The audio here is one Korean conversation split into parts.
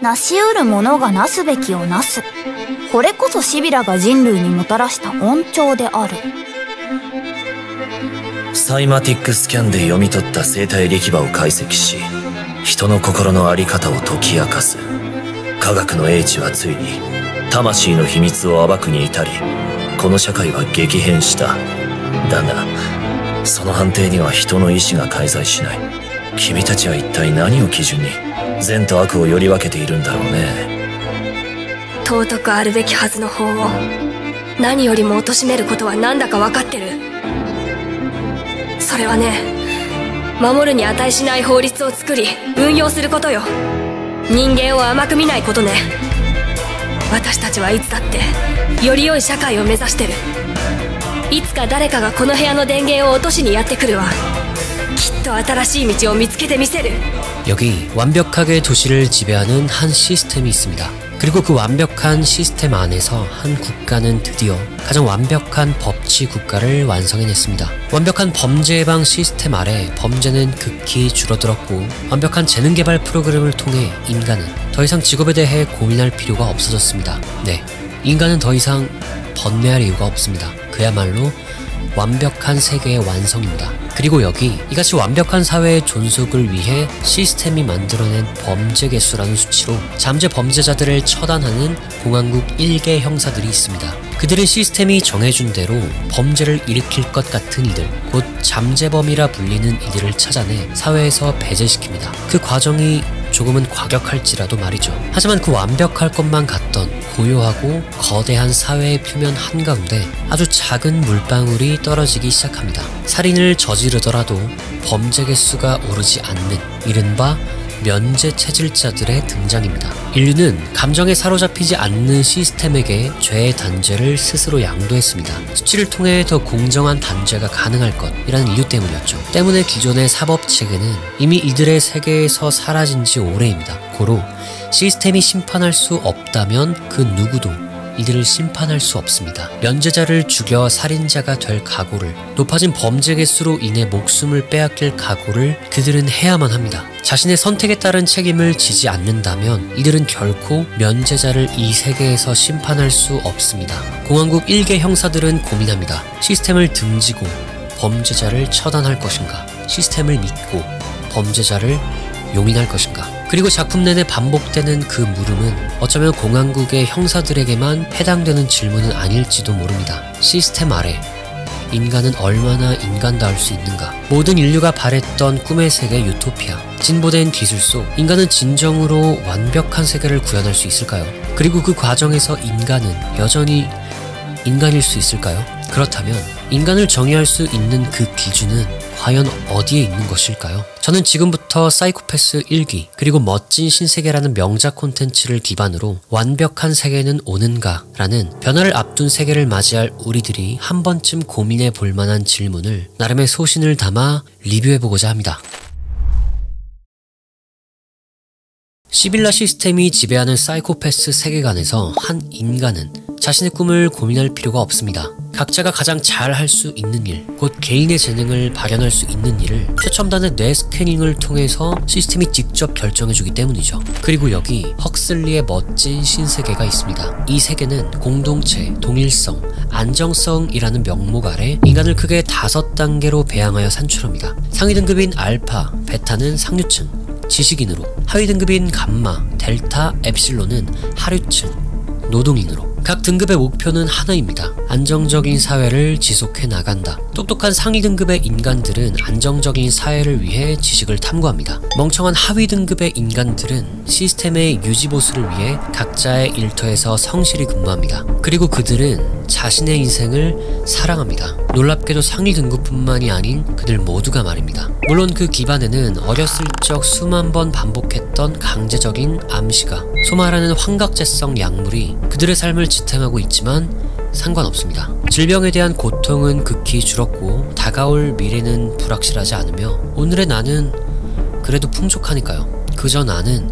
成し得るものがなすべきをなす。これこそシビラが人類にもたらした恩寵である。サイマティックスキャンで読み取った生態力場を解析し、人の心の在り方を解き明かす。科学の英知はついに魂の秘密を暴くに至り、この社会は激変した。だがその判定には人の意志が介在しない。君たちは一体何を基準に善と悪をより分けているんだろうね。尊くあるべきはずの法を何よりも貶めることは何だか分かってる。それはね、守るに値しない法律を作り運用することよ。人間を甘く見ないことね。私たちはいつだってより良い社会を目指してる。いつか誰かがこの部屋の電源を落としにやってくるわ。きっと新しい道を見つけてみせる。 여기 완벽하게 도시를 지배하는 한 시스템이 있습니다. 그리고 그 완벽한 시스템 안에서 한 국가는 드디어 가장 완벽한 법치 국가를 완성해냈습니다. 완벽한 범죄 예방 시스템 아래 범죄는 극히 줄어들었고, 완벽한 재능 개발 프로그램을 통해 인간은 더 이상 직업에 대해 고민할 필요가 없어졌습니다. 네, 인간은 더 이상 번뇌할 이유가 없습니다. 그야말로 완벽한 세계의 완성입니다. 그리고 여기 이같이 완벽한 사회의 존속을 위해 시스템이 만들어낸 범죄 개수라는 수치로 잠재 범죄자들을 처단하는 공화국 1개 형사들이 있습니다. 그들은 시스템이 정해준 대로 범죄를 일으킬 것 같은 이들, 곧 잠재범이라 불리는 이들을 찾아내 사회에서 배제시킵니다. 그 과정이 조금은 과격할지라도 말이죠. 하지만 그 완벽할 것만 같던 고요하고 거대한 사회의 표면 한가운데 아주 작은 물방울이 떨어지기 시작합니다. 살인을 저지르더라도 범죄 개수가 오르지 않는 이른바 면제 체질자들의 등장입니다. 인류는 감정에 사로잡히지 않는 시스템에게 죄의 단죄를 스스로 양도했습니다. 수치를 통해 더 공정한 단죄가 가능할 것이라는 이유 때문이었죠. 때문에 기존의 사법체계는 이미 이들의 세계에서 사라진 지 오래입니다. 고로 시스템이 심판할 수 없다면 그 누구도 이들을 심판할 수 없습니다. 면제자를 죽여 살인자가 될 각오를, 높아진 범죄 개수로 인해 목숨을 빼앗길 각오를 그들은 해야만 합니다. 자신의 선택에 따른 책임을 지지 않는다면 이들은 결코 면제자를 이 세계에서 심판할 수 없습니다. 공화국 1개 형사들은 고민합니다. 시스템을 등지고 범죄자를 처단할 것인가, 시스템을 믿고 범죄자를 용인할 것인가. 그리고 작품 내내 반복되는 그 물음은 어쩌면 공화국의 형사들에게만 해당되는 질문은 아닐지도 모릅니다. 시스템 아래 인간은 얼마나 인간다울 수 있는가? 모든 인류가 바랬던 꿈의 세계 유토피아, 진보된 기술 속 인간은 진정으로 완벽한 세계를 구현할 수 있을까요? 그리고 그 과정에서 인간은 여전히 인간일 수 있을까요? 그렇다면 인간을 정의할 수 있는 그 기준은 과연 어디에 있는 것일까요? 저는 지금부터 사이코패스 1기 그리고 멋진 신세계라는 명작 콘텐츠를 기반으로 완벽한 세계는 오는가? 라는 변화를 앞둔 세계를 맞이할 우리들이 한 번쯤 고민해 볼 만한 질문을 나름의 소신을 담아 리뷰해보고자 합니다. 시빌라 시스템이 지배하는 사이코패스 세계관에서 한 인간은 자신의 꿈을 고민할 필요가 없습니다. 각자가 가장 잘 할 수 있는 일, 곧 개인의 재능을 발현할 수 있는 일을 최첨단의 뇌 스캐닝을 통해서 시스템이 직접 결정해주기 때문이죠. 그리고 여기 헉슬리의 멋진 신세계가 있습니다. 이 세계는 공동체, 동일성, 안정성이라는 명목 아래 인간을 크게 5단계로 배양하여 산출합니다. 상위 등급인 알파, 베타는 상류층, 지식인으로, 하위 등급인 감마, 델타, 엡실론은 하류층, 노동인으로. 각 등급의 목표는 하나입니다. 안정적인 사회를 지속해 나간다. 똑똑한 상위 등급의 인간들은 안정적인 사회를 위해 지식을 탐구합니다. 멍청한 하위 등급의 인간들은 시스템의 유지보수를 위해 각자의 일터에서 성실히 근무합니다. 그리고 그들은 자신의 인생을 사랑합니다. 놀랍게도 상위 등급뿐만이 아닌 그들 모두가 말입니다. 물론 그 기반에는 어렸을 적 수만 번 반복했던 강제적인 암시가, 소말하는 환각제성 약물이 그들의 삶을 지탱하고 있지만 상관없습니다. 질병에 대한 고통은 극히 줄었고 다가올 미래는 불확실하지 않으며 오늘의 나는 그래도 풍족하니까요. 그저 나는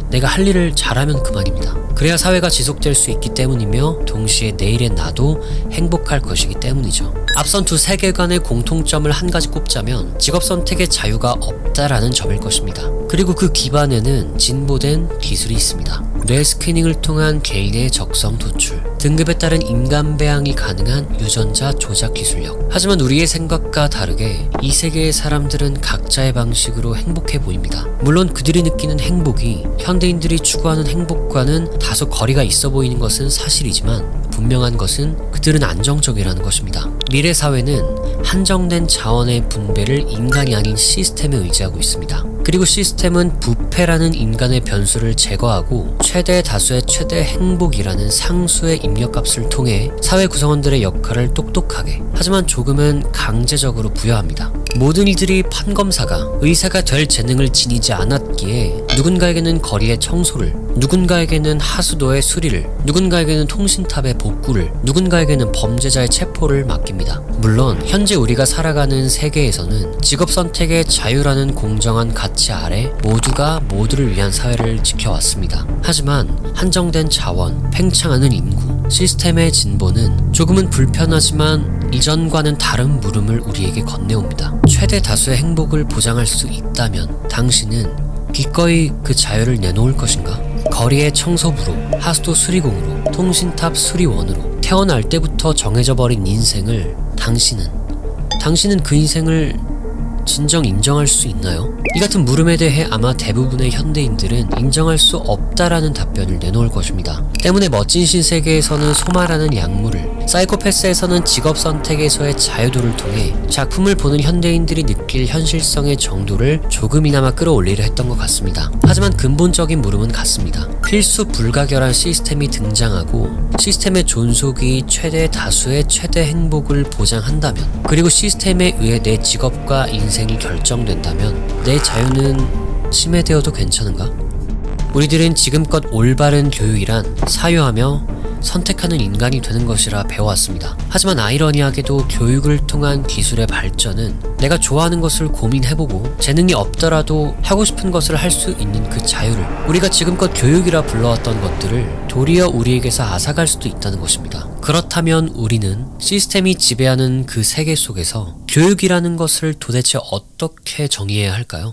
내가 할 일을 잘하면 그만입니다. 그래야 사회가 지속될 수 있기 때문이며 동시에 내일의 나도 행복할 것이기 때문이죠. 앞선 두 세계관의 공통점을 한 가지 꼽자면 직업 선택의 자유가 없다라는 점일 것입니다. 그리고 그 기반에는 진보된 기술이 있습니다. 뇌 스캐닝을 통한 개인의 적성 도출, 등급에 따른 인간 배양이 가능한 유전자 조작 기술력. 하지만 우리의 생각과 다르게 이 세계의 사람들은 각자의 방식으로 행복해 보입니다. 물론 그들이 느끼는 행복이 현대인들이 추구하는 행복과는 다소 거리가 있어 보이는 것은 사실이지만 분명한 것은 그들은 안정적이라는 것입니다. 미래 사회는 한정된 자원의 분배를 인간이 아닌 시스템에 의지하고 있습니다. 그리고 시스템은 부패라는 인간의 변수를 제거하고 최대 다수의 최대 행복이라는 상수의 입력값을 통해 사회 구성원들의 역할을 똑똑하게 하지만 조금은 강제적으로 부여합니다. 모든 이들이 판검사가 의사가 될 재능을 지니지 않았기에 누군가에게는 거리의 청소를, 누군가에게는 하수도의 수리를, 누군가에게는 통신탑의 복구를, 누군가에게는 범죄자의 체포를 맡깁니다. 물론 현재 우리가 살아가는 세계에서는 직업 선택의 자유라는 공정한 가치 아래 모두가 모두를 위한 사회를 지켜왔습니다. 하지만 한정된 자원, 팽창하는 인구, 시스템의 진보는 조금은 불편하지만 이전과는 다른 물음을 우리에게 건네옵니다. 최대 다수의 행복을 보장할 수 있다면 당신은 기꺼이 그 자유를 내놓을 것인가? 거리의 청소부로, 하수도 수리공으로, 통신탑 수리원으로 태어날 때부터 정해져 버린 인생을 당신은 그 인생을 진정 인정할 수 있나요? 이 같은 물음에 대해 아마 대부분의 현대인들은 인정할 수 없다라는 답변을 내놓을 것입니다. 때문에 멋진 신세계에서는 소마라는 약물을, 사이코패스에서는 직업 선택에서의 자유도를 통해 작품을 보는 현대인들이 느낄 현실성의 정도를 조금이나마 끌어올리려 했던 것 같습니다. 하지만 근본적인 물음은 같습니다. 필수 불가결한 시스템이 등장하고 시스템의 존속이 최대 다수의 최대 행복을 보장한다면, 그리고 시스템에 의해 내 직업과 인생이 결정된다면 내 자유는 침해되어도 괜찮은가? 우리들은 지금껏 올바른 교육이란 사유하며 선택하는 인간이 되는 것이라 배워왔습니다. 하지만 아이러니하게도 교육을 통한 기술의 발전은 내가 좋아하는 것을 고민해보고 재능이 없더라도 하고 싶은 것을 할 수 있는 그 자유를, 우리가 지금껏 교육이라 불러왔던 것들을 도리어 우리에게서 앗아갈 수도 있다는 것입니다. 그렇다면 우리는 시스템이 지배하는 그 세계 속에서 교육이라는 것을 도대체 어떻게 정의해야 할까요?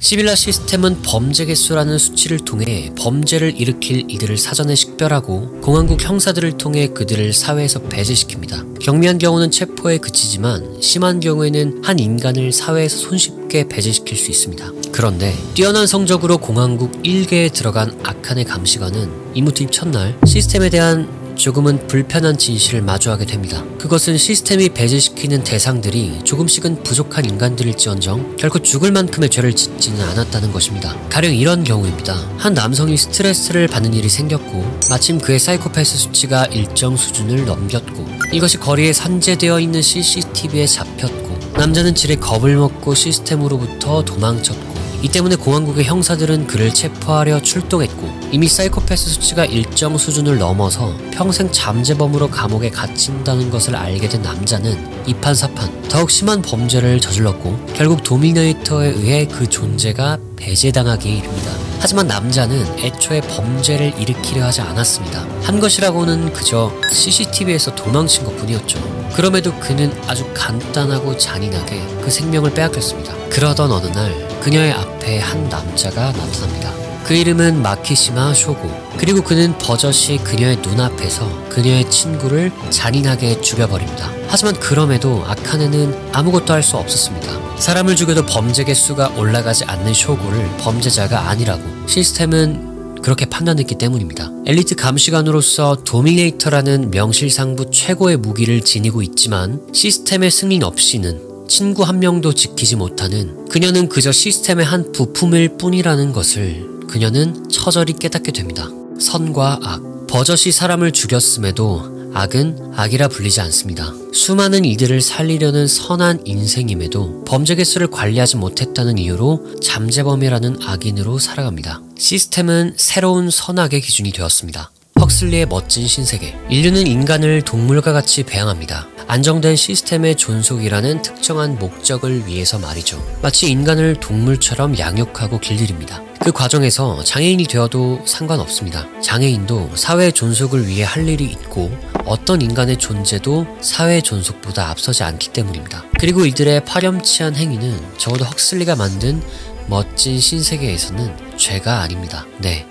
시빌라 시스템은 범죄 개수라는 수치를 통해 범죄를 일으킬 이들을 사전에 식별하고 공안국 형사들을 통해 그들을 사회에서 배제시킵니다. 경미한 경우는 체포에 그치지만 심한 경우에는 한 인간을 사회에서 손쉽게 배제시킬 수 있습니다. 그런데 뛰어난 성적으로 공안국 1개에 들어간 악한의 감시관은 임무 투입 첫날 시스템에 대한 조금은 불편한 진실을 마주하게 됩니다. 그것은 시스템이 배제시키는 대상들이 조금씩은 부족한 인간들일지언정 결코 죽을 만큼의 죄를 짓지는 않았다는 것입니다. 가령 이런 경우입니다. 한 남성이 스트레스를 받는 일이 생겼고 마침 그의 사이코패스 수치가 일정 수준을 넘겼고 이것이 거리에 산재되어 있는 CCTV에 잡혔고 남자는 지레 겁을 먹고 시스템으로부터 도망쳤고 이 때문에 공안국의 형사들은 그를 체포하려 출동했고 이미 사이코패스 수치가 일정 수준을 넘어서 평생 잠재범으로 감옥에 갇힌다는 것을 알게 된 남자는 이판사판 더욱 심한 범죄를 저질렀고 결국 도미네이터에 의해 그 존재가 배제당하기에 이릅니다. 하지만 남자는 애초에 범죄를 일으키려 하지 않았습니다. 한 것이라고는 그저 CCTV에서 도망친 것뿐이었죠. 그럼에도 그는 아주 간단하고 잔인하게 그 생명을 빼앗겼습니다. 그러던 어느 날 그녀의 앞에 한 남자가 나타납니다. 그 이름은 마키시마 쇼고. 그리고 그는 버젓이 그녀의 눈앞에서 그녀의 친구를 잔인하게 죽여버립니다. 하지만 그럼에도 아카네는 아무것도 할 수 없었습니다. 사람을 죽여도 범죄 개수가 올라가지 않는 쇼고를 범죄자가 아니라고 시스템은 그렇게 판단했기 때문입니다. 엘리트 감시관으로서 도미네이터라는 명실상부 최고의 무기를 지니고 있지만 시스템의 승인 없이는 친구 한 명도 지키지 못하는 그녀는 그저 시스템의 한 부품일 뿐이라는 것을 그녀는 처절히 깨닫게 됩니다. 선과 악, 버젓이 사람을 죽였음에도 악은 악이라 불리지 않습니다. 수많은 이들을 살리려는 선한 인생임에도 범죄 개수를 관리하지 못했다는 이유로 잠재범이라는 악인으로 살아갑니다. 시스템은 새로운 선악의 기준이 되었습니다. 헉슬리의 멋진 신세계. 인류는 인간을 동물과 같이 배양합니다. 안정된 시스템의 존속이라는 특정한 목적을 위해서 말이죠. 마치 인간을 동물처럼 양육하고 길들입니다. 그 과정에서 장애인이 되어도 상관없습니다. 장애인도 사회 존속을 위해 할 일이 있고 어떤 인간의 존재도 사회 존속보다 앞서지 않기 때문입니다. 그리고 이들의 파렴치한 행위는 적어도 헉슬리가 만든 멋진 신세계에서는 죄가 아닙니다. 네,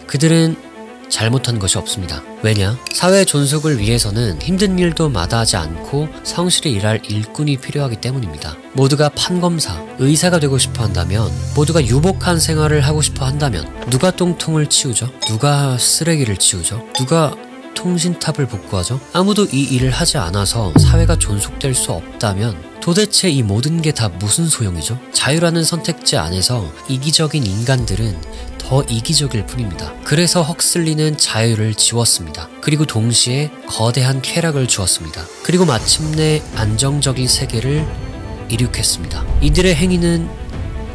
그들은 잘못한 것이 없습니다. 왜냐? 사회 존속을 위해서는 힘든 일도 마다하지 않고 성실히 일할 일꾼이 필요하기 때문입니다. 모두가 판검사, 의사가 되고 싶어 한다면, 모두가 유복한 생활을 하고 싶어 한다면 누가 똥통을 치우죠? 누가 쓰레기를 치우죠? 누가 통신탑을 복구하죠? 아무도 이 일을 하지 않아서 사회가 존속될 수 없다면 도대체 이 모든 게 다 무슨 소용이죠? 자유라는 선택지 안에서 이기적인 인간들은 더 이기적일 뿐입니다. 그래서 헉슬리는 자유를 지웠습니다. 그리고 동시에 거대한 쾌락을 주었습니다. 그리고 마침내 안정적인 세계를 이룩했습니다. 이들의 행위는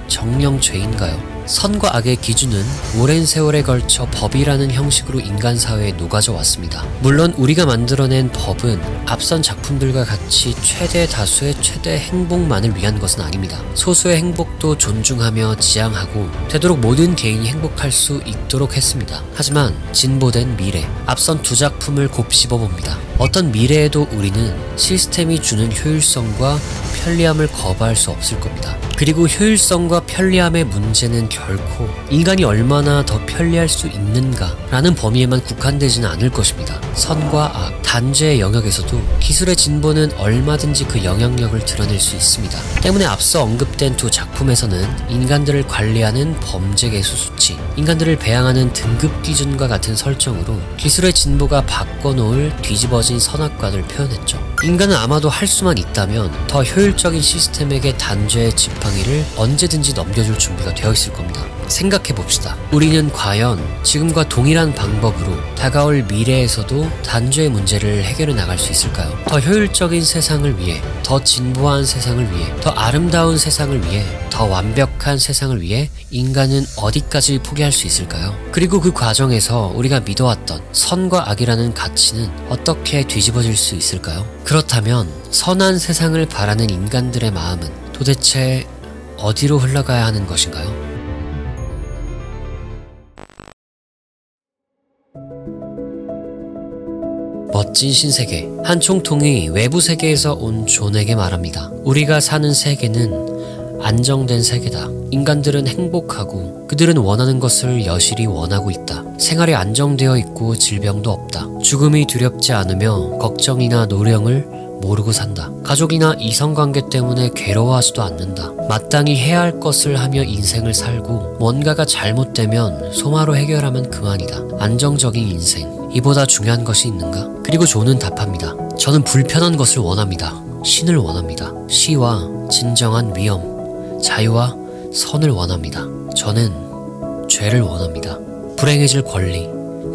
정령 죄인가요? 선과 악의 기준은 오랜 세월에 걸쳐 법이라는 형식으로 인간 사회에 녹아져 왔습니다. 물론 우리가 만들어낸 법은 앞선 작품들과 같이 최대 다수의 최대 행복만을 위한 것은 아닙니다. 소수의 행복도 존중하며 지향하고 되도록 모든 개인이 행복할 수 있도록 했습니다. 하지만 진보된 미래, 앞선 두 작품을 곱씹어봅니다. 어떤 미래에도 우리는 시스템이 주는 효율성과 편리함을 거부할 수 없을 겁니다. 그리고 효율성과 편리함의 문제는 결코 인간이 얼마나 더 편리할 수 있는가 라는 범위에만 국한되지는 않을 것입니다. 선과 악, 단죄의 영역에서도 기술의 진보는 얼마든지 그 영향력을 드러낼 수 있습니다. 때문에 앞서 언급된 두 작품에서는 인간들을 관리하는 범죄 개수 수치, 인간들을 배양하는 등급 기준과 같은 설정으로 기술의 진보가 바꿔놓을 뒤집어진 선악관을 표현했죠. 인간은 아마도 할 수만 있다면 더 효율적인 시스템에게 단죄의 지팡이를 언제든지 넘겨줄 준비가 되어 있을 겁니다. 생각해봅시다. 우리는 과연 지금과 동일한 방법으로 다가올 미래에서도 단죄의 문제를 해결해 나갈 수 있을까요? 더 효율적인 세상을 위해, 더 진보한 세상을 위해, 더 아름다운 세상을 위해, 더 완벽한 세상을 위해 인간은 어디까지 포기할 수 있을까요? 그리고 그 과정에서 우리가 믿어왔던 선과 악이라는 가치는 어떻게 뒤집어질 수 있을까요? 그렇다면 선한 세상을 바라는 인간들의 마음은 도대체 어디로 흘러가야 하는 것인가요? 멋진 신세계. 한 총통이 외부 세계에서 온 존에게 말합니다. 우리가 사는 세계는 안정된 세계다. 인간들은 행복하고 그들은 원하는 것을 여실히 원하고 있다. 생활이 안정되어 있고 질병도 없다. 죽음이 두렵지 않으며 걱정이나 노령을 모르고 산다. 가족이나 이성관계 때문에 괴로워하지도 않는다. 마땅히 해야 할 것을 하며 인생을 살고 뭔가가 잘못되면 소마로 해결하면 그만이다. 안정적인 인생. 이보다 중요한 것이 있는가? 그리고 존은 답합니다. 저는 불편한 것을 원합니다. 신을 원합니다. 시와 진정한 위엄, 자유와 선을 원합니다. 저는 죄를 원합니다. 불행해질 권리,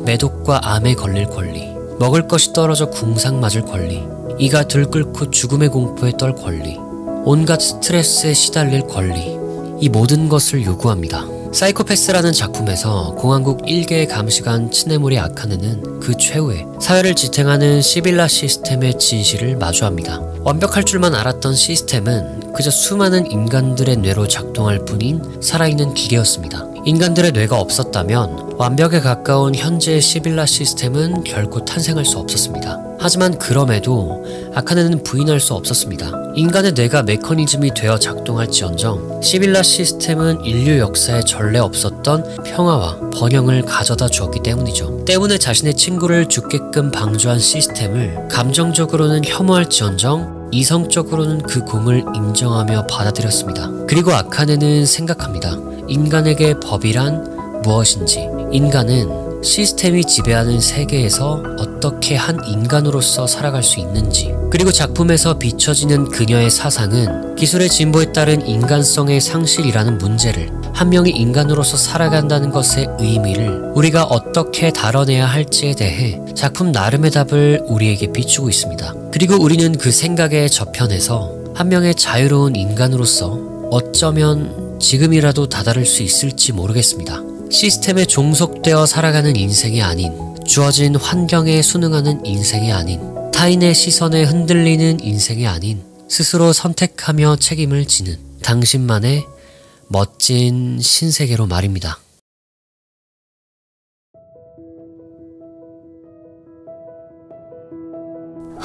매독과 암에 걸릴 권리, 먹을 것이 떨어져 궁상 맞을 권리, 이가 들끓고 죽음의 공포에 떨 권리, 온갖 스트레스에 시달릴 권리, 이 모든 것을 요구합니다. 사이코패스라는 작품에서 공화국 1개의 감시관 츠네모리 아카네는 그 최후의 사회를 지탱하는 시빌라 시스템의 진실을 마주합니다. 완벽할 줄만 알았던 시스템은 그저 수많은 인간들의 뇌로 작동할 뿐인 살아있는 기계였습니다. 인간들의 뇌가 없었다면 완벽에 가까운 현재의 시빌라 시스템은 결코 탄생할 수 없었습니다. 하지만 그럼에도 아카네는 부인할 수 없었습니다. 인간의 뇌가 메커니즘이 되어 작동할지언정 시빌라 시스템은 인류 역사에 전례 없었던 평화와 번영을 가져다 주었기 때문이죠. 때문에 자신의 친구를 죽게끔 방조한 시스템을 감정적으로는 혐오할지언정 이성적으로는 그 공을 인정하며 받아들였습니다. 그리고 아카네는 생각합니다. 인간에게 법이란 무엇인지, 인간은 시스템이 지배하는 세계에서 어떻게 한 인간으로서 살아갈 수 있는지, 그리고 작품에서 비춰지는 그녀의 사상은 기술의 진보에 따른 인간성의 상실이라는 문제를, 한 명이 인간으로서 살아간다는 것의 의미를 우리가 어떻게 다뤄내야 할지에 대해 작품 나름의 답을 우리에게 비추고 있습니다. 그리고 우리는 그 생각의 저편에서 한 명의 자유로운 인간으로서 어쩌면 지금이라도 다다를 수 있을지 모르겠습니다. 시스템에 종속되어 살아가는 인생이 아닌, 주어진 환경에 순응하는 인생이 아닌, 타인의 시선에 흔들리는 인생이 아닌, 스스로 선택하며 책임을 지는 당신만의 멋진 신세계로 말입니다.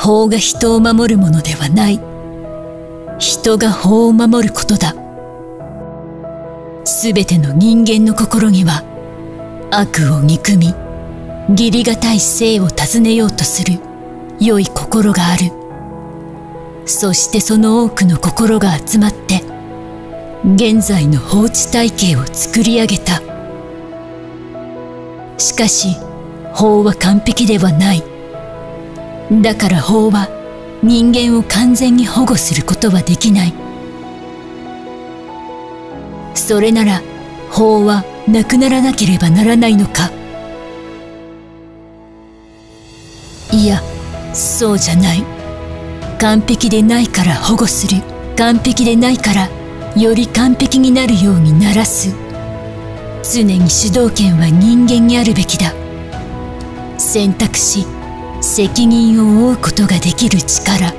法が人を守るものではない。人が法を守ることだ。すべての人間の心には、悪を憎み、義理がたい生を尋ねようとする良い心がある。そしてその多くの心が集まって、現在の法治体系を作り上げた。しかし、法は完璧ではない。だから法は人間を完全に保護することはできない。それなら法はなくならなければならないのか。いや、そうじゃない。完璧でないから保護する。完璧でないからより完璧になるようにならす。常に主導権は人間にあるべきだ。選択し、責任を負うことができる力。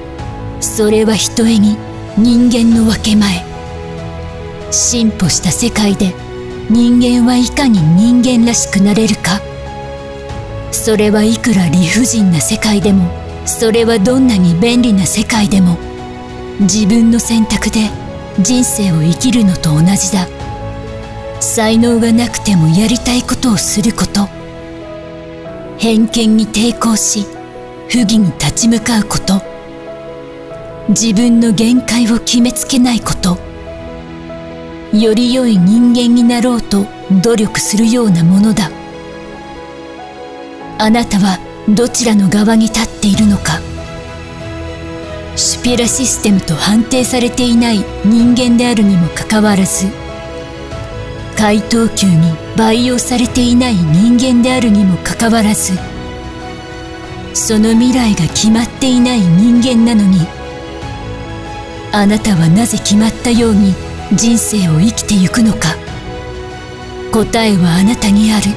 それはひとえに人間の分け前。進歩した世界で人間はいかに人間らしくなれるか。それはいくら理不尽な世界でも、それはどんなに便利な世界でも、自分の選択で人生を生きるのと同じだ。才能がなくてもやりたいことをすること。偏見に抵抗し、不義に立ち向かうこと。自分の限界を決めつけないこと。より良い人間になろうと努力するようなものだ。あなたはどちらの側に立っているのか。シュピラシステムと判定されていない人間であるにもかかわらず、怪盗球に培養されていない人間であるにもかかわらず、その未来が決まっていない人間なのに、あなたはなぜ決まったように人生を生きてゆくのか。答えはあなたにある。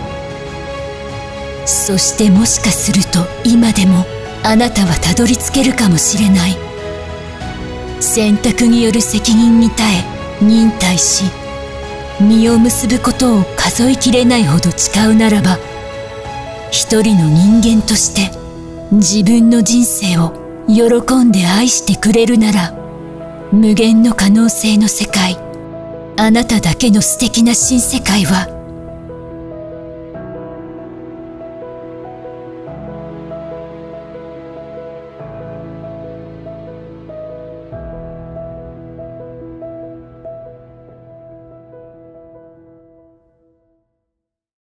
そしてもしかすると今でもあなたはたどり着けるかもしれない。選択による責任に耐え忍耐し、実を結ぶことを数えきれないほど誓うならば、一人の人間として自分の人生を喜んで愛してくれるなら、無限の可能性の世界、あなただけの素敵な新世界は